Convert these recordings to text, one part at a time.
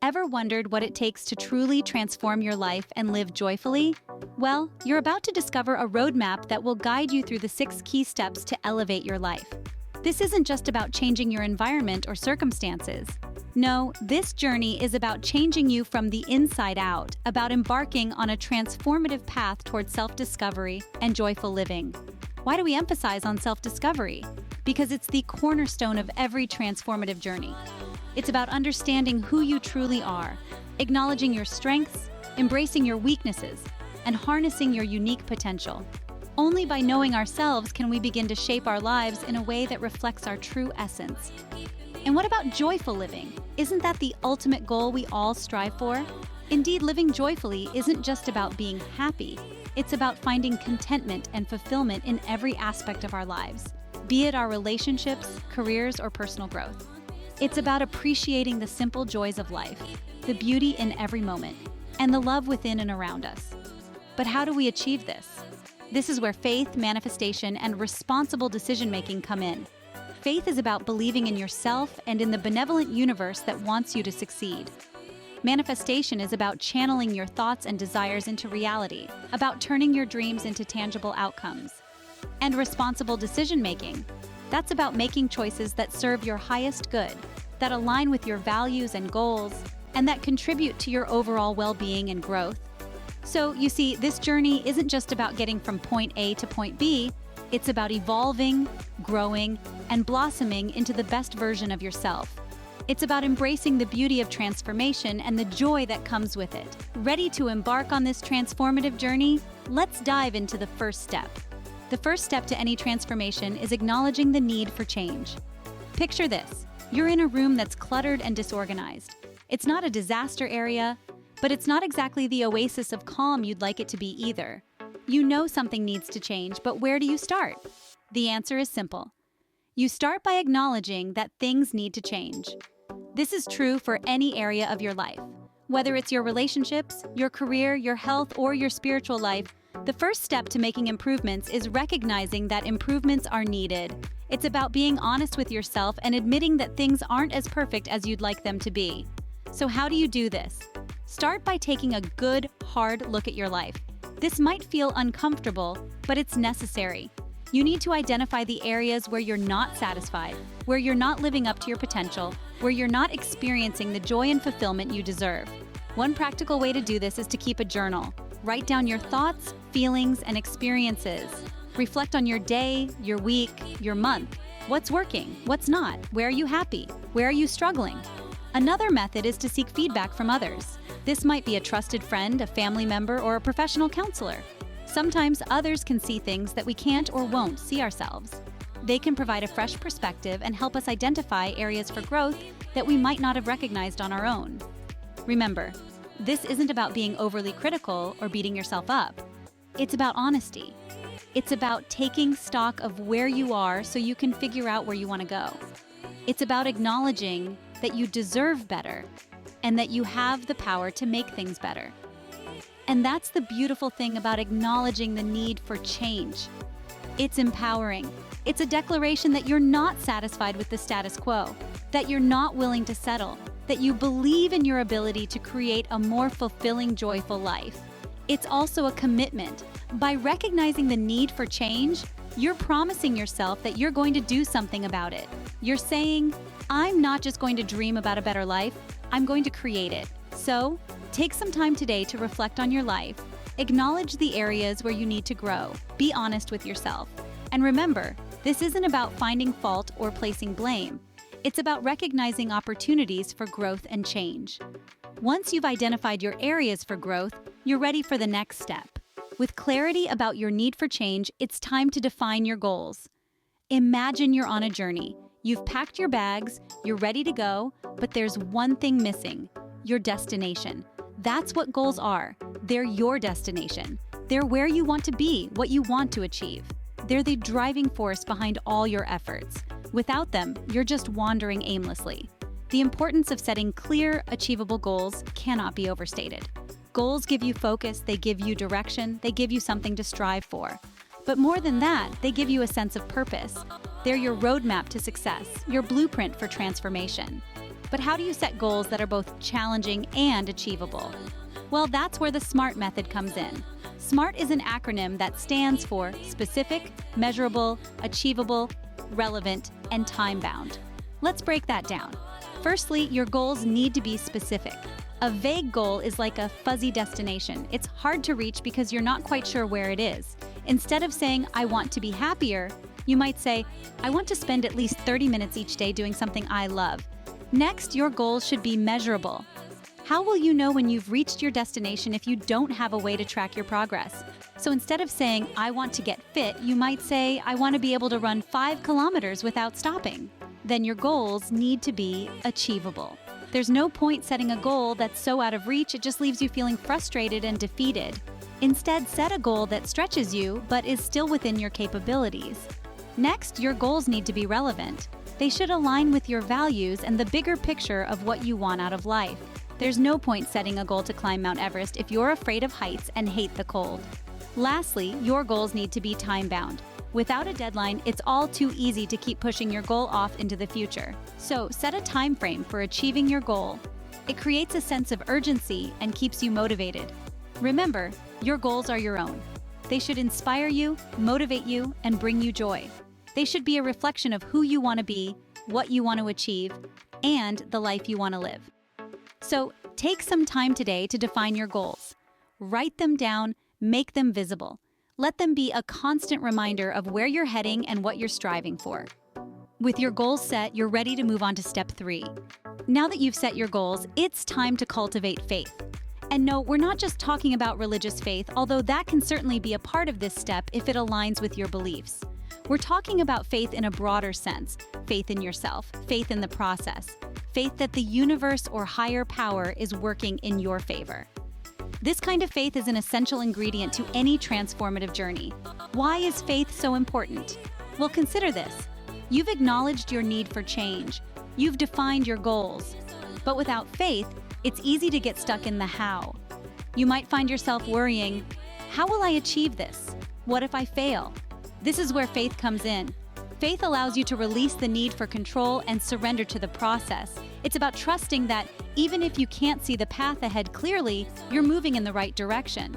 Ever wondered what it takes to truly transform your life and live joyfully? Well, you're about to discover a roadmap that will guide you through the 6 key steps to elevate your life. This isn't just about changing your environment or circumstances. No, this journey is about changing you from the inside out, about embarking on a transformative path towards self-discovery and joyful living. Why do we emphasize on self-discovery? Because it's the cornerstone of every transformative journey. It's about understanding who you truly are, acknowledging your strengths, embracing your weaknesses, and harnessing your unique potential. Only by knowing ourselves can we begin to shape our lives in a way that reflects our true essence. And what about joyful living? Isn't that the ultimate goal we all strive for? Indeed, living joyfully isn't just about being happy. It's about finding contentment and fulfillment in every aspect of our lives, be it our relationships, careers, or personal growth. It's about appreciating the simple joys of life, the beauty in every moment, and the love within and around us. But how do we achieve this? This is where faith, manifestation, and responsible decision-making come in. Faith is about believing in yourself and in the benevolent universe that wants you to succeed. Manifestation is about channeling your thoughts and desires into reality, about turning your dreams into tangible outcomes. And responsible decision-making, that's about making choices that serve your highest good, that align with your values and goals, and that contribute to your overall well-being and growth. So, you see, this journey isn't just about getting from point A to point B, it's about evolving, growing, and blossoming into the best version of yourself. It's about embracing the beauty of transformation and the joy that comes with it. Ready to embark on this transformative journey? Let's dive into the first step. The first step to any transformation is acknowledging the need for change. Picture this. You're in a room that's cluttered and disorganized. It's not a disaster area, but it's not exactly the oasis of calm you'd like it to be either. You know something needs to change, but where do you start? The answer is simple. You start by acknowledging that things need to change. This is true for any area of your life. Whether it's your relationships, your career, your health, or your spiritual life, the first step to making improvements is recognizing that improvements are needed. It's about being honest with yourself and admitting that things aren't as perfect as you'd like them to be. So how do you do this? Start by taking a good, hard look at your life. This might feel uncomfortable, but it's necessary. You need to identify the areas where you're not satisfied, where you're not living up to your potential, where you're not experiencing the joy and fulfillment you deserve. One practical way to do this is to keep a journal. Write down your thoughts, feelings, and experiences. Reflect on your day, your week, your month. What's working? What's not? Where are you happy? Where are you struggling? Another method is to seek feedback from others. This might be a trusted friend, a family member, or a professional counselor. Sometimes others can see things that we can't or won't see ourselves. They can provide a fresh perspective and help us identify areas for growth that we might not have recognized on our own. Remember, this isn't about being overly critical or beating yourself up. It's about honesty. It's about taking stock of where you are so you can figure out where you want to go. It's about acknowledging that you deserve better and that you have the power to make things better. And that's the beautiful thing about acknowledging the need for change. It's empowering. It's a declaration that you're not satisfied with the status quo, that you're not willing to settle, that you believe in your ability to create a more fulfilling, joyful life. It's also a commitment. By recognizing the need for change, you're promising yourself that you're going to do something about it. You're saying, I'm not just going to dream about a better life, I'm going to create it. So, take some time today to reflect on your life. Acknowledge the areas where you need to grow. Be honest with yourself. And remember, this isn't about finding fault or placing blame. It's about recognizing opportunities for growth and change. Once you've identified your areas for growth, you're ready for the next step. With clarity about your need for change, it's time to define your goals. Imagine you're on a journey. You've packed your bags, you're ready to go, but there's one thing missing: your destination. That's what goals are. They're your destination. They're where you want to be, what you want to achieve. They're the driving force behind all your efforts. Without them, you're just wandering aimlessly. The importance of setting clear, achievable goals cannot be overstated. Goals give you focus, they give you direction, they give you something to strive for. But more than that, they give you a sense of purpose. They're your roadmap to success, your blueprint for transformation. But how do you set goals that are both challenging and achievable? Well, that's where the SMART method comes in. SMART is an acronym that stands for specific, measurable, achievable, relevant, and time-bound. Let's break that down. Firstly, your goals need to be specific. A vague goal is like a fuzzy destination. It's hard to reach because you're not quite sure where it is. Instead of saying, I want to be happier, you might say, I want to spend at least 30 minutes each day doing something I love. Next, your goals should be measurable. How will you know when you've reached your destination if you don't have a way to track your progress? So instead of saying, I want to get fit, you might say, I want to be able to run 5 kilometers without stopping. Then your goals need to be achievable. There's no point setting a goal that's so out of reach it just leaves you feeling frustrated and defeated. Instead, set a goal that stretches you but is still within your capabilities. Next, your goals need to be relevant. They should align with your values and the bigger picture of what you want out of life. There's no point setting a goal to climb Mount Everest if you're afraid of heights and hate the cold. Lastly, your goals need to be time-bound. Without a deadline, it's all too easy to keep pushing your goal off into the future. So, set a time frame for achieving your goal. It creates a sense of urgency and keeps you motivated. Remember, your goals are your own. They should inspire you, motivate you, and bring you joy. They should be a reflection of who you want to be, what you want to achieve, and the life you want to live. So, take some time today to define your goals. Write them down, make them visible. Let them be a constant reminder of where you're heading and what you're striving for. With your goals set, you're ready to move on to step 3. Now that you've set your goals, it's time to cultivate faith. And no, we're not just talking about religious faith, although that can certainly be a part of this step if it aligns with your beliefs. We're talking about faith in a broader sense, faith in yourself, faith in the process, faith that the universe or higher power is working in your favor. This kind of faith is an essential ingredient to any transformative journey. Why is faith so important? Well, consider this. You've acknowledged your need for change. You've defined your goals. But without faith, it's easy to get stuck in the how. You might find yourself worrying, how will I achieve this? What if I fail? This is where faith comes in. Faith allows you to release the need for control and surrender to the process. It's about trusting that even if you can't see the path ahead clearly, you're moving in the right direction.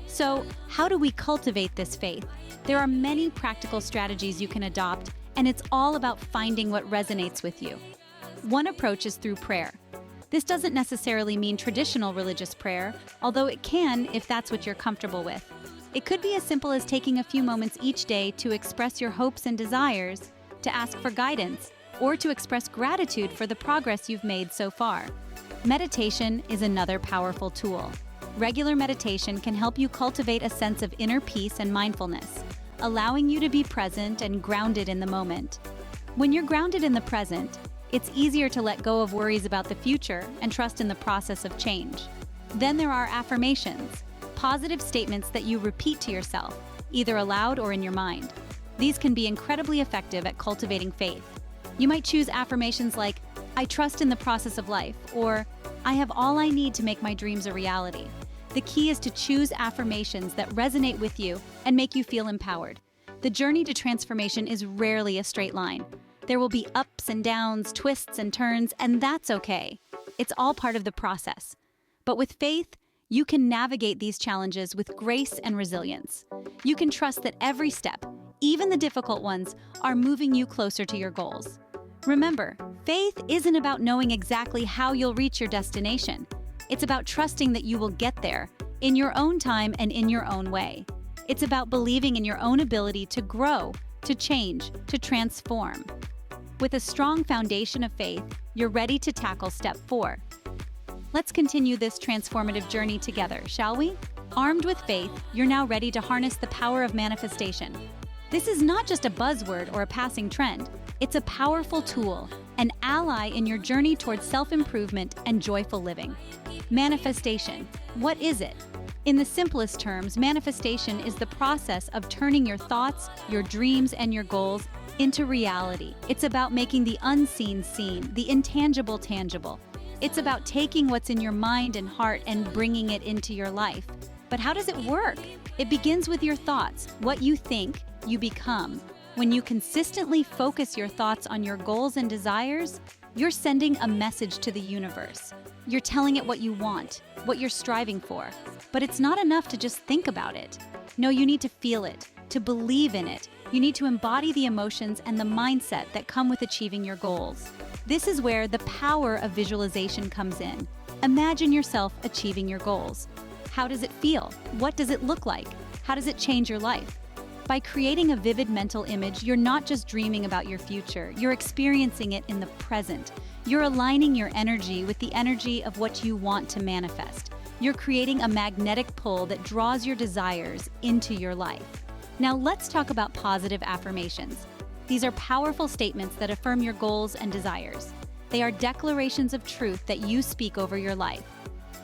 So, how do we cultivate this faith? There are many practical strategies you can adopt, and it's all about finding what resonates with you. One approach is through prayer. This doesn't necessarily mean traditional religious prayer, although it can if that's what you're comfortable with. It could be as simple as taking a few moments each day to express your hopes and desires, to ask for guidance, or to express gratitude for the progress you've made so far. Meditation is another powerful tool. Regular meditation can help you cultivate a sense of inner peace and mindfulness, allowing you to be present and grounded in the moment. When you're grounded in the present, it's easier to let go of worries about the future and trust in the process of change. Then there are affirmations, positive statements that you repeat to yourself, either aloud or in your mind. These can be incredibly effective at cultivating faith. You might choose affirmations like, I trust in the process of life, or I have all I need to make my dreams a reality. The key is to choose affirmations that resonate with you and make you feel empowered. The journey to transformation is rarely a straight line. There will be ups and downs, twists and turns, and that's okay. It's all part of the process. But with faith, you can navigate these challenges with grace and resilience. You can trust that every step, even the difficult ones, are moving you closer to your goals. Remember, faith isn't about knowing exactly how you'll reach your destination. It's about trusting that you will get there, in your own time and in your own way. It's about believing in your own ability to grow, to change, to transform. With a strong foundation of faith, you're ready to tackle step 4. Let's continue this transformative journey together, shall we? Armed with faith, you're now ready to harness the power of manifestation. This is not just a buzzword or a passing trend. It's a powerful tool, an ally in your journey towards self-improvement and joyful living. Manifestation. What is it? In the simplest terms, manifestation is the process of turning your thoughts, your dreams, and your goals into reality. It's about making the unseen seen, the intangible tangible. It's about taking what's in your mind and heart and bringing it into your life. But how does it work? It begins with your thoughts. What you think, you become. When you consistently focus your thoughts on your goals and desires, You're sending a message to the universe. You're telling it what you want, what you're striving for. But it's not enough to just think about it. No, you need to feel it, to believe in it. You need to embody the emotions and the mindset that come with achieving your goals. This is where the power of visualization comes in. Imagine yourself achieving your goals. How does it feel? What does it look like? How does it change your life? By creating a vivid mental image, you're not just dreaming about your future, you're experiencing it in the present. You're aligning your energy with the energy of what you want to manifest. You're creating a magnetic pull that draws your desires into your life. Now let's talk about positive affirmations. These are powerful statements that affirm your goals and desires. They are declarations of truth that you speak over your life.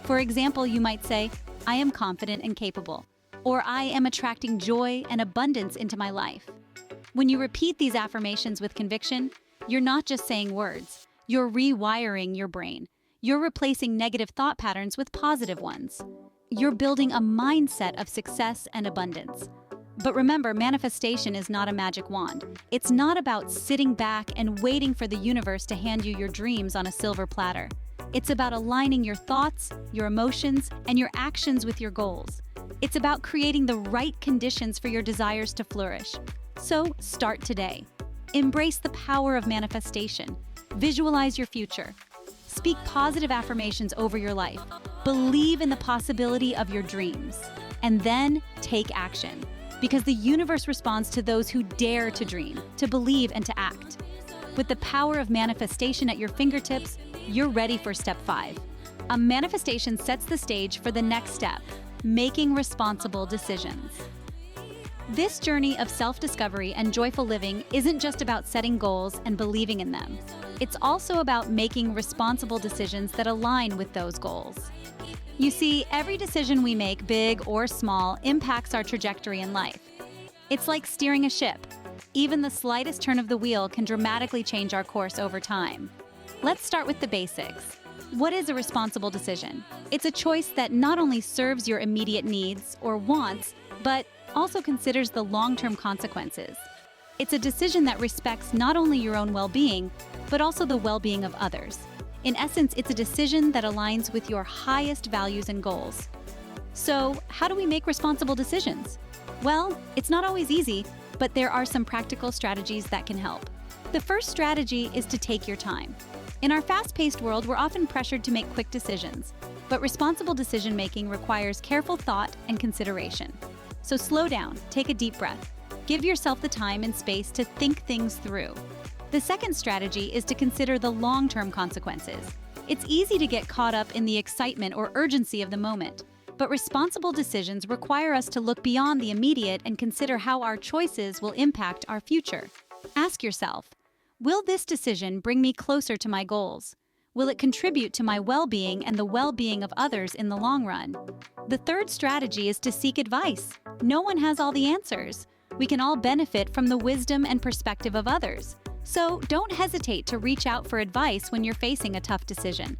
For example, you might say, "I am confident and capable," or "I am attracting joy and abundance into my life." When you repeat these affirmations with conviction, you're not just saying words, you're rewiring your brain. You're replacing negative thought patterns with positive ones. You're building a mindset of success and abundance. But remember, manifestation is not a magic wand. It's not about sitting back and waiting for the universe to hand you your dreams on a silver platter. It's about aligning your thoughts, your emotions, and your actions with your goals. It's about creating the right conditions for your desires to flourish. So start today. Embrace the power of manifestation. Visualize your future. Speak positive affirmations over your life. Believe in the possibility of your dreams. And then take action. Because the universe responds to those who dare to dream, to believe, and to act. With the power of manifestation at your fingertips, you're ready for step 5. A manifestation sets the stage for the next step, making responsible decisions. This journey of self-discovery and joyful living isn't just about setting goals and believing in them. It's also about making responsible decisions that align with those goals. You see, every decision we make, big or small, impacts our trajectory in life. It's like steering a ship. Even the slightest turn of the wheel can dramatically change our course over time. Let's start with the basics. What is a responsible decision? It's a choice that not only serves your immediate needs or wants, but also considers the long-term consequences. It's a decision that respects not only your own well-being, but also the well-being of others. In essence, it's a decision that aligns with your highest values and goals. So, how do we make responsible decisions? Well, it's not always easy, but there are some practical strategies that can help. The first strategy is to take your time. In our fast-paced world, we're often pressured to make quick decisions, but responsible decision-making requires careful thought and consideration. So slow down, take a deep breath. Give yourself the time and space to think things through. The second strategy is to consider the long-term consequences. It's easy to get caught up in the excitement or urgency of the moment, but responsible decisions require us to look beyond the immediate and consider how our choices will impact our future. Ask yourself, will this decision bring me closer to my goals? Will it contribute to my well-being and the well-being of others in the long run? The third strategy is to seek advice. No one has all the answers. We can all benefit from the wisdom and perspective of others. So don't hesitate to reach out for advice when you're facing a tough decision.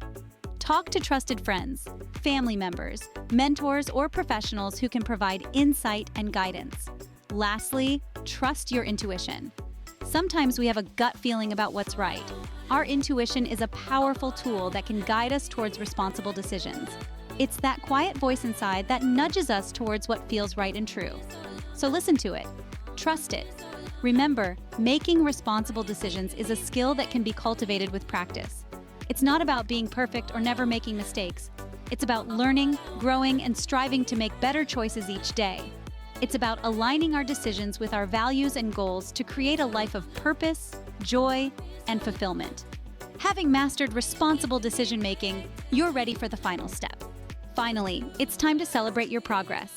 Talk to trusted friends, family members, mentors, or professionals who can provide insight and guidance. Lastly, trust your intuition. Sometimes we have a gut feeling about what's right. Our intuition is a powerful tool that can guide us towards responsible decisions. It's that quiet voice inside that nudges us towards what feels right and true. So listen to it. Trust it. Remember, making responsible decisions is a skill that can be cultivated with practice. It's not about being perfect or never making mistakes. It's about learning, growing, and striving to make better choices each day. It's about aligning our decisions with our values and goals to create a life of purpose, joy, and fulfillment. Having mastered responsible decision-making, you're ready for the final step. Finally, it's time to celebrate your progress.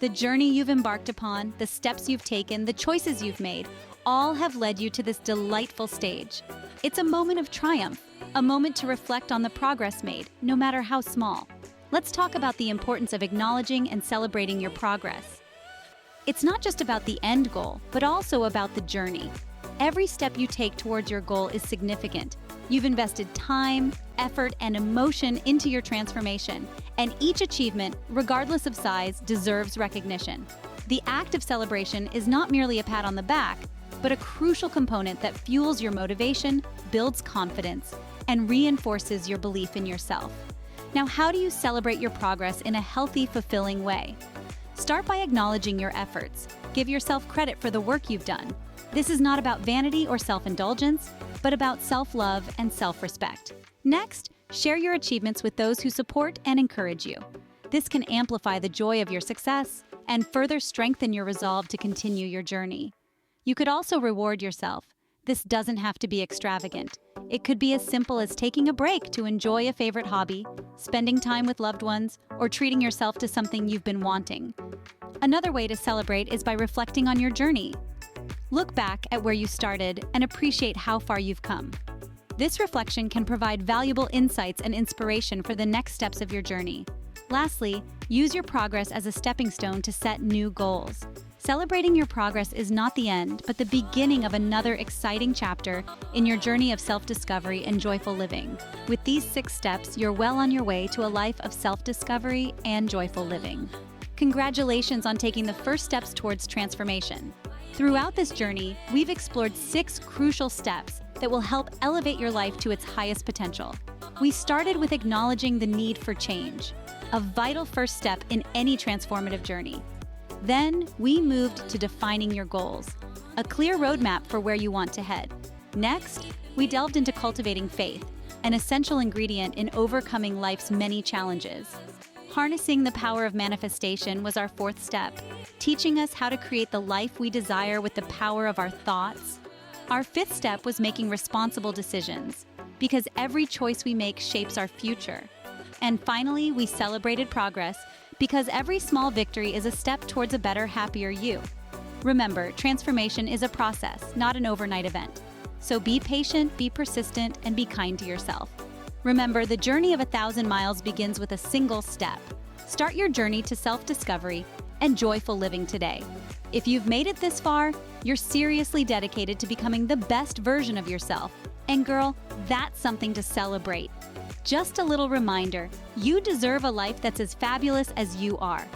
The journey you've embarked upon, the steps you've taken, the choices you've made, all have led you to this delightful stage. It's a moment of triumph, a moment to reflect on the progress made, no matter how small. Let's talk about the importance of acknowledging and celebrating your progress. It's not just about the end goal, but also about the journey. Every step you take towards your goal is significant. You've invested time, effort, and emotion into your transformation, and each achievement, regardless of size, deserves recognition. The act of celebration is not merely a pat on the back, but a crucial component that fuels your motivation, builds confidence, and reinforces your belief in yourself. Now, how do you celebrate your progress in a healthy, fulfilling way? Start by acknowledging your efforts. Give yourself credit for the work you've done. This is not about vanity or self-indulgence, but about self-love and self-respect. Next, share your achievements with those who support and encourage you. This can amplify the joy of your success and further strengthen your resolve to continue your journey. You could also reward yourself. This doesn't have to be extravagant. It could be as simple as taking a break to enjoy a favorite hobby, spending time with loved ones, or treating yourself to something you've been wanting. Another way to celebrate is by reflecting on your journey. Look back at where you started and appreciate how far you've come. This reflection can provide valuable insights and inspiration for the next steps of your journey. Lastly, use your progress as a stepping stone to set new goals. Celebrating your progress is not the end, but the beginning of another exciting chapter in your journey of self-discovery and joyful living. With these 6 steps, you're well on your way to a life of self-discovery and joyful living. Congratulations on taking the first steps towards transformation. Throughout this journey, we've explored 6 crucial steps that will help elevate your life to its highest potential. We started with acknowledging the need for change, a vital first step in any transformative journey. Then, we moved to defining your goals, a clear roadmap for where you want to head. Next, we delved into cultivating faith, an essential ingredient in overcoming life's many challenges. Harnessing the power of manifestation was our 4th step, teaching us how to create the life we desire with the power of our thoughts. Our 5th step was making responsible decisions, because every choice we make shapes our future. And finally, we celebrated progress, because every small victory is a step towards a better, happier you. Remember, transformation is a process, not an overnight event. So be patient, be persistent, and be kind to yourself. Remember, the journey of 1,000 miles begins with a single step. Start your journey to self-discovery and joyful living today. If you've made it this far, you're seriously dedicated to becoming the best version of yourself. And girl, that's something to celebrate. Just a little reminder, you deserve a life that's as fabulous as you are.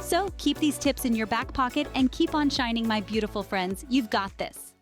So keep these tips in your back pocket and keep on shining, my beautiful friends. You've got this.